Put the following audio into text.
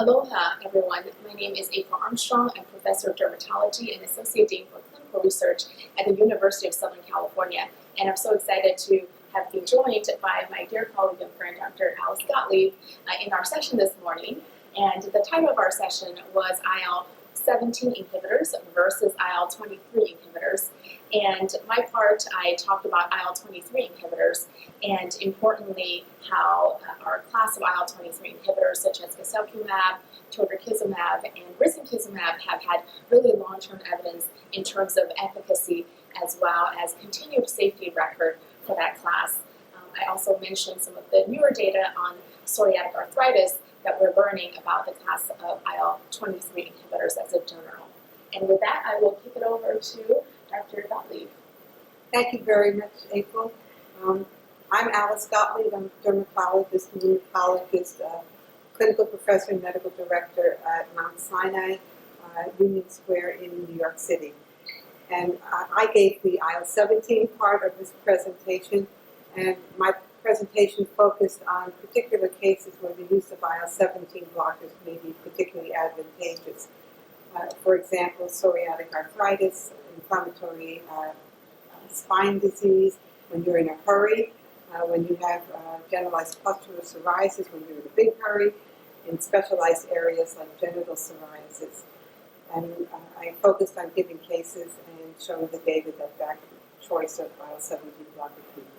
Aloha, everyone. My name is April Armstrong. I'm Professor of Dermatology and Associate Dean for Clinical Research at the University of Southern California. And I'm so excited to have been joined by my dear colleague and friend, Dr. Alice Gottlieb, in our session this morning. And the title of our session was IL-17 inhibitors versus IL-23 inhibitors. And my part, I talked about IL-23 inhibitors and importantly how our class of IL-23 inhibitors such as guselkumab, todorkizumab, and risankizumab have had really long-term evidence in terms of efficacy as well as continued safety record for that class. I also mentioned some of the newer data on psoriatic arthritis that we're learning about the class of IL-23 inhibitors as a general. And with that, I will kick it over to Dr. Gottlieb. Thank you very much, April. I'm Alice Gottlieb. I'm a dermatologist, immunologist, clinical professor and medical director at Mount Sinai, Union Square in New York City. And I gave the IL-17 part of this presentation, and my presentation focused on particular cases where the use of IL-17 blockers may be particularly advantageous. For example, psoriatic arthritis, inflammatory spine disease, when you're in a hurry, when you have generalized pustular psoriasis, when you're in a big hurry, in specialized areas like genital psoriasis. And I focused on giving cases and showing the data that choice of IL-17 blocker treatment